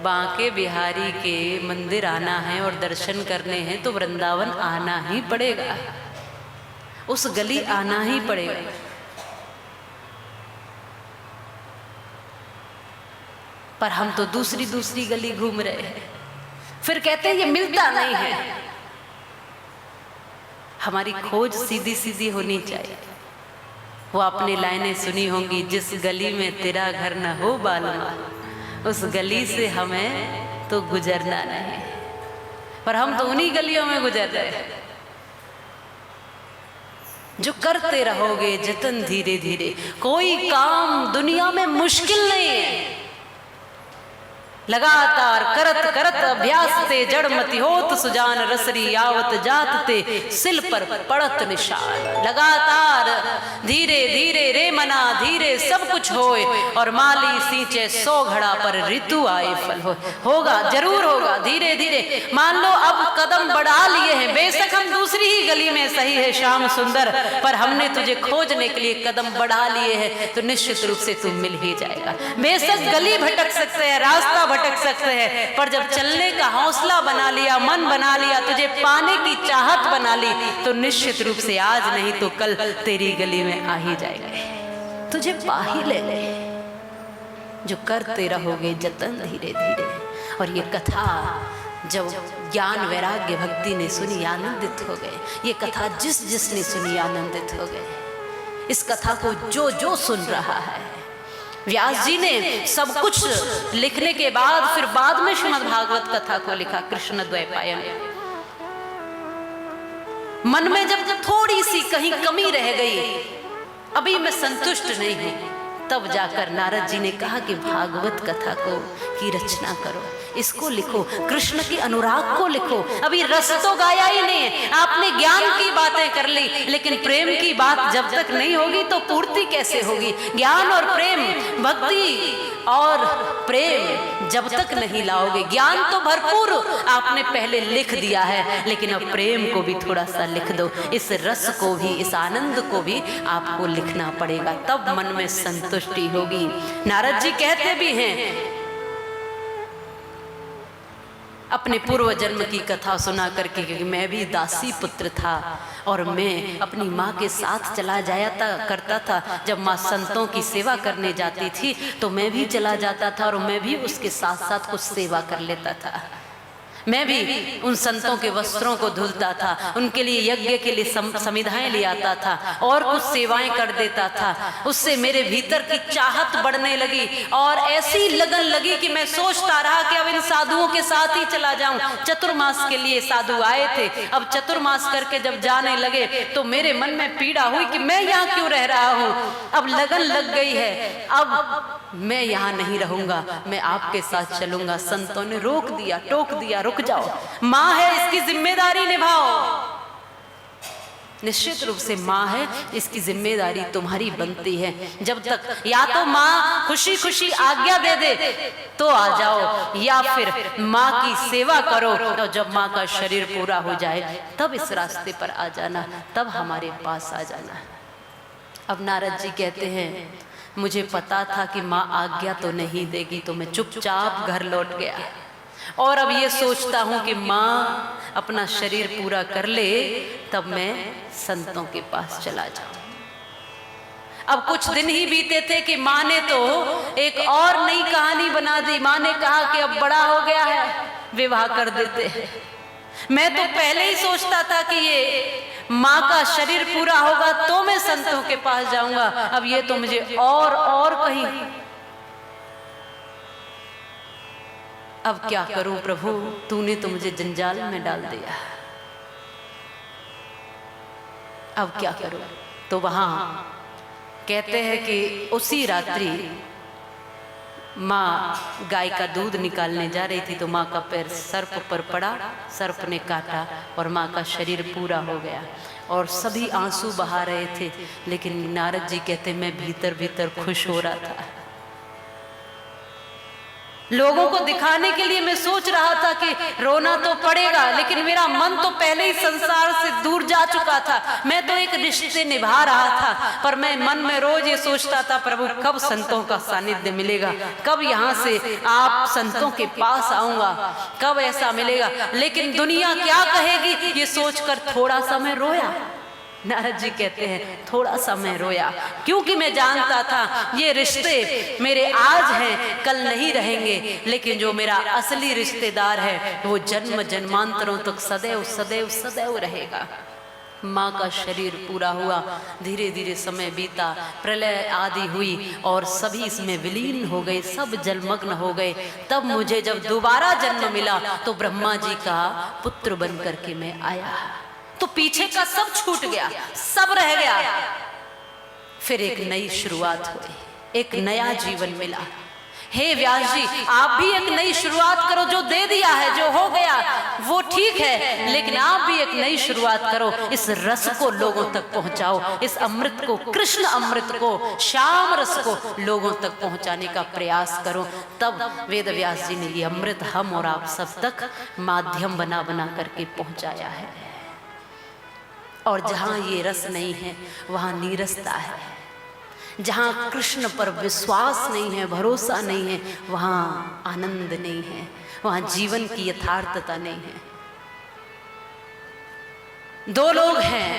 बांके बिहारी के मंदिर आना है और दर्शन करने हैं तो वृंदावन आना ही पड़ेगा, उस गली आना ही पड़ेगा। पर हम तो दूसरी दूसरी गली घूम रहे हैं, फिर कहते हैं ये मिलता नहीं है। हमारी खोज सीधी सीधी होनी चाहिए। वो आपने लाइनें सुनी होंगी, जिस गली में तेरा घर न हो बालमा, उस गली से हमें तो गुजरना नहीं। पर हम तो उन्हीं गलियों में गुजर रहे हैं। जो करते रहोगे जतन धीरे धीरे, कोई काम दुनिया में मुश्किल नहीं है। लगातार करत करत अभ्यास ते जड़ मति होत सुजान रसरी आवत जात ते सिल पर पड़त निशान। लगातार धीरे धीरे रे मना धीरे सब कुछ होए, और माली सींचे 100 घड़ा पर ऋतु आए फल हो। होगा, जरूर होगा, धीरे धीरे। मान लो अब कदम बढ़ा लिए हैं, बेशक हम दूसरी ही गली में सही है श्याम सुंदर, पर हमने तुझे खोजने के लिए कदम बढ़ा लिए हैं, तो निश्चित रूप से तू मिल ही जाएगा। बेशक गली भटक सकते हैं, रास्ता भटक सकते हैं, पर जब चलने का हौसला बना लिया, मन बना लिया, तुझे पाने की चाहत बना ली, तो निश्चित रूप से आज नहीं तो कल तेरी गली में आ ही जाएंगे, तुझे पा ही लेंगे। जो करते रहोगे जतन धीरे धीरे। और ये कथा जब ज्ञान वैराग्य भक्ति ने सुनी आनंदित हो गए। ये कथा जिसने सुनी आनंदित हो गए। इस कथा को जो सुन रहा है, व्यास जी ने सब कुछ लिखने के बाद फिर बाद में श्रीमद् भागवत कथा को लिखा कृष्ण द्वैपायन। मन में जब थोड़ी सी कहीं कमी रह गई, अभी मैं संतुष्ट नहीं हूं, तब जाकर नारद जी ने कहा कि भागवत कथा को की रचना करो, इसको लिखो, कृष्ण की अनुराग को लिखो। अभी रस तो गाया ही नहीं है, आपने ज्ञान की बातें कर ली, लेकिन प्रेम की बात जब तक नहीं होगी तो पूर्ति कैसे होगी। ज्ञान और प्रेम, भक्ति और प्रेम जब तक नहीं लाओगे, ज्ञान तो भरपूर आपने पहले लिख दिया है, लेकिन अब प्रेम को भी थोड़ा सा लिख दो, इस रस को भी, इस आनंद को भी आपको लिखना पड़ेगा, तब मन में संतुष्टि होगी। नारद जी कहते भी हैं, अपने पूर्व जन्म की कथा सुना करके, क्योंकि मैं भी दासी पुत्र था और मैं अपनी माँ के साथ चला जाया करता था। जब माँ संतों की सेवा करने जाती थी तो मैं भी चला जाता था और मैं भी उसके साथ साथ कुछ सेवा कर लेता था। मैं भी उन संतों के वस्त्रों को धुलता था, उनके लिए यज्ञ के लिए समिधाएं ले आता था और कुछ सेवाएं कर देता था। उससे मेरे भीतर की चाहत बढ़ने लगी और ऐसी लगन लगी कि मैं सोचता रहा कि अब इन साधुओं के साथ ही चला जाऊं। चतुर्मास के लिए साधु आए थे, अब चतुर्मास करके जब जाने लगे तो मेरे मन में पीड़ा हुई कि मैं यहाँ क्यों रह रहा हूँ। अब लगन लग गई है, अब मैं यहाँ नहीं रहूंगा, मैं आपके साथ चलूंगा। संतों ने रोक दिया, टोक दिया, रुक जाओ, माँ है, इसकी जिम्मेदारी निभाओ। निश्चित रूप से माँ है, इसकी जिम्मेदारी तुम्हारी बनती है। जब तक या तो माँ खुशी खुशी आज्ञा दे दे तो आ जाओ, या फिर माँ की सेवा करो, और जब माँ का शरीर पूरा हो जाए तब इस रास्ते पर आ जाना, तब हमारे पास आ जाना। अब नारद जी कहते हैं, मुझे पता था कि माँ आज्ञा तो नहीं देगी, तो मैं चुपचाप घर लौट गया और अब ये सोचता हूँ कि माँ अपना शरीर पूरा कर ले, तब मैं संतों के पास चला जाऊं। अब कुछ दिन ही बीते थे कि माँ ने तो एक और नई कहानी बना दी। माँ ने कहा कि अब बड़ा हो गया है, विवाह कर देते हैं। मैं तो पहले ही सोचता था कि ये माँ का शरीर पूरा होगा तो मैं संतों के पास जाऊंगा, अब ये तो मुझे और कहीं। अब क्या करूं प्रभु, तूने तो मुझे जंजाल में डाल दिया, अब क्या करूं। तो वहां कहते हैं कि उसी रात्रि माँ गाय का दूध निकालने जा रही थी तो माँ का पैर सर्प पर पड़ा, सर्प ने काटा और माँ का शरीर पूरा हो गया और सभी आंसू बहा रहे थे। लेकिन नारद जी कहते मैं भीतर भीतर खुश हो रहा था। लोगों को दिखाने के लिए मैं सोच रहा था कि रोना तो पड़ेगा, लेकिन मेरा मन तो पहले ही संसार से दूर जा चुका था। मैं तो एक रिश्ते निभा रहा था, पर मैं मन में रोज ये सोचता था, प्रभु कब संतों का सानिध्य मिलेगा, कब यहाँ से आप संतों के पास आऊंगा, कब ऐसा मिलेगा। लेकिन दुनिया क्या कहेगी ये सोचकर थोड़ा सा मैं रोया। नारद जी कहते हैं थोड़ा सा मैं रोया, क्योंकि मैं जानता था ये रिश्ते मेरे आज हैं, कल नहीं रहेंगे, लेकिन जो मेरा असली रिश्तेदार है वो जन्म जन्मांतरों तक सदैव सदैव सदैव रहेगा। माँ का शरीर पूरा हुआ, धीरे धीरे समय बीता, प्रलय आदि हुई और सभी इसमें विलीन हो गए, सब जलमग्न हो गए। तब मुझे जब दोबारा जन्म मिला तो ब्रह्मा जी का पुत्र बन करके मैं आया। तो पीछे का सब छूट गया, सब रह गया। फिर एक नई शुरुआत हुई, एक नया जीवन मिला। हे व्यास जी, आप भी एक नई शुरुआत करो। जो दे दिया है, जो हो गया वो ठीक है, लेकिन आप भी एक नई शुरुआत करो। इस रस को लोगों तक पहुंचाओ, इस अमृत को, कृष्ण अमृत को, श्याम रस को लोगों तक पहुंचाने का प्रयास करो। तब वेद व्यास जी ने ये अमृत हम और आप सब तक माध्यम बना बना करके पहुंचाया है। और जहाँ ये रस नहीं है वहाँ नीरसता है, जहाँ कृष्ण पर विश्वास नहीं है, भरोसा नहीं है, वहाँ आनंद नहीं है, वहाँ जीवन की यथार्थता नहीं है। दो लोग हैं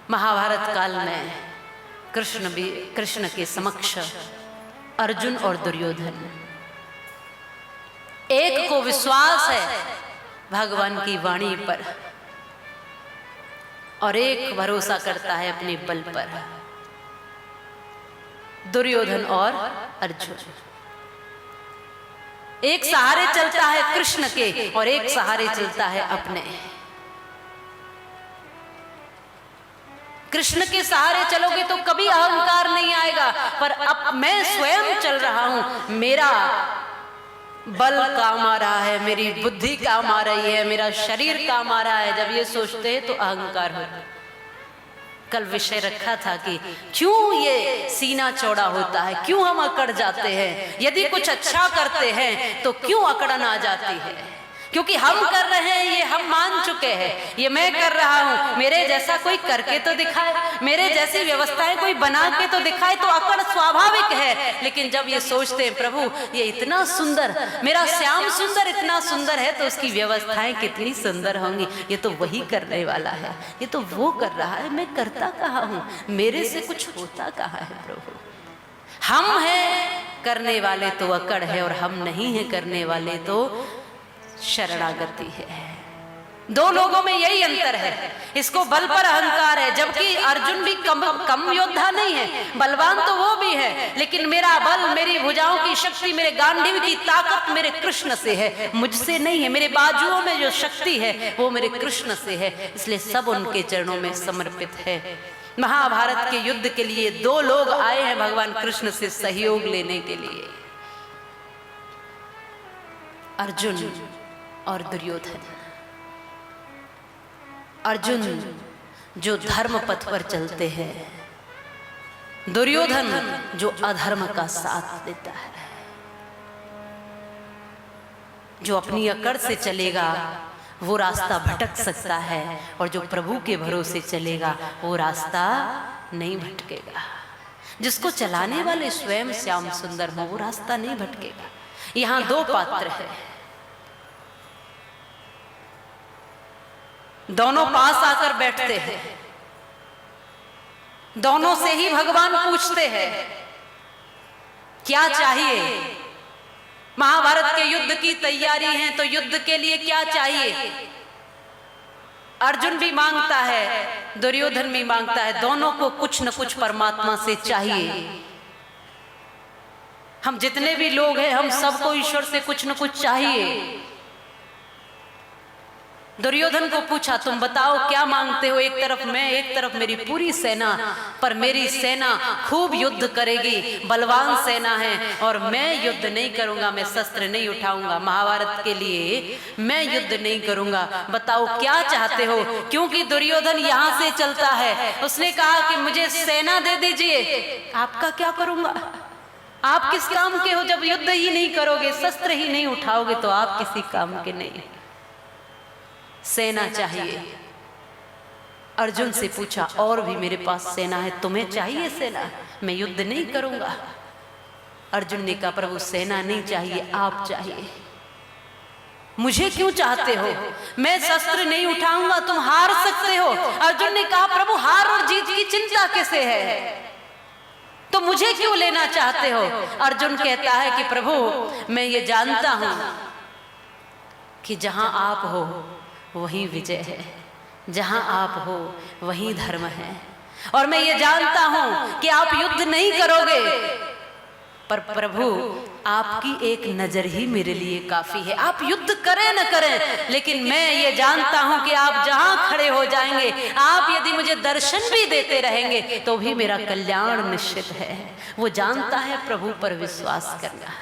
महाभारत काल में कृष्ण के समक्ष, अर्जुन और दुर्योधन। एक को विश्वास है भगवान की वाणी पर और एक भरोसा करता है अपने बल पर। दुर्योधन और अर्जुन, एक सहारे चलता है कृष्ण के और एक सहारे चलता है अपने। कृष्ण के सहारे चलोगे तो कभी अहंकार नहीं आएगा, पर अब मैं स्वयं चल रहा हूं, मेरा बल काम आ रहा है, मेरी बुद्धि काम आ रही है, मेरा शरीर काम आ रहा है। जब ये सोचते हैं तो अहंकार होता है। कल विषय रखा था कि क्यों ये सीना चौड़ा होता है, क्यों हम अकड़ जाते हैं, यदि कुछ अच्छा करते हैं तो क्यों अकड़न आ जाती है। क्योंकि हम कर रहे हैं, ये हम मान चुके हैं, ये मैं कर रहा हूं, मेरे जैसा कोई करके तो दिखाए, मेरे जैसी व्यवस्थाएं कोई बना के तो दिखाए, तो अकड़ स्वाभाविक है। लेकिन जब ये सोचते हैं प्रभु ये इतना सुंदर, मेरा श्याम सुंदर इतना सुंदर है, तो उसकी व्यवस्थाएं कितनी सुंदर होंगी, ये तो वही करने वाला है, ये तो वो कर रहा है, मैं करता कहाँ हूं, मेरे से कुछ होता कहाँ है। प्रभु हम हैं करने वाले तो अकड़ है, और हम नहीं है करने वाले तो शरणागति है। दो लोगों में यही अंतर है, इसको बल पर अहंकार है, जबकि अर्जुन भी कम योद्धा नहीं है, बलवान तो वो भी है, लेकिन मेरा बल, मेरी भुजाओं की शक्ति, मेरे गांडीव की ताकत मेरे कृष्ण से है, मुझसे नहीं है। मेरे बाजुओं में जो शक्ति है वो मेरे कृष्ण से है, इसलिए सब उनके चरणों में समर्पित है। महाभारत के युद्ध के लिए दो लोग आए हैं भगवान कृष्ण से सहयोग लेने के लिए, अर्जुन और दुर्योधन। अर्जुन जो धर्म पथ पर चलते हैं, दुर्योधन जो अधर्म का साथ देता है। जो अपनी अकड़ से चलेगा वो रास्ता भटक सकता है, और जो प्रभु के भरोसे चलेगा वो रास्ता नहीं भटकेगा। जिसको चलाने वाले स्वयं श्याम सुंदर हो वो रास्ता नहीं भटकेगा। यहां दो पात्र हैं, दोनों पास आकर बैठते हैं, दोनों से ही भगवान पूछते हैं क्या चाहिए। महाभारत के युद्ध की तैयारी है, तो युद्ध के लिए क्या चाहिए। अर्जुन भी मांगता है, दुर्योधन भी मांगता है, दोनों को कुछ न कुछ परमात्मा से चाहिए। हम जितने भी लोग हैं, हम सबको ईश्वर से कुछ न कुछ चाहिए। दुर्योधन को पूछा तुम बताओ क्या मांगते हो। एक तरफ मैं, एक तरफ मेरी पूरी सेना, पर मेरी सेना खूब युद्ध करेगी, बलवान सेना है, और मैं युद्ध नहीं करूंगा, मैं शस्त्र नहीं उठाऊंगा, महाभारत के लिए मैं युद्ध नहीं करूंगा, बताओ क्या चाहते हो। क्योंकि दुर्योधन यहां से चलता है, उसने कहा कि मुझे सेना दे दीजिए, आपका क्या करूंगा। आप किस काम के हो? जब युद्ध ही नहीं करोगे, शस्त्र ही नहीं उठाओगे, तो आप किसी काम के नहीं। सेना चाहिए। अर्जुन से पूछा, और भी मेरे पास सेना है, तुम्हें चाहिए सेना? मैं युद्ध नहीं करूंगा। अर्जुन ने कहा, प्रभु सेना नहीं चाहिए, आप चाहिए। मुझे क्यों चाहते हो? मैं शस्त्र नहीं उठाऊंगा, तुम हार सकते हो। अर्जुन ने कहा, प्रभु हार और जीत की चिंता कैसे है, तो मुझे क्यों लेना चाहते हो? अर्जुन कहता है कि प्रभु मैं ये जानता हूं कि जहां आप हो वहीं विजय है, जहां आप हो वहीं धर्म है, और मैं ये जानता हूं कि आप युद्ध नहीं करोगे, पर प्रभु आपकी एक नजर ही मेरे लिए काफी है। आप युद्ध करें न करें, लेकिन मैं ये जानता हूं कि आप जहां खड़े हो जाएंगे, आप यदि मुझे दर्शन भी देते रहेंगे तो भी मेरा कल्याण निश्चित है। वो जानता है प्रभु पर विश्वास करना।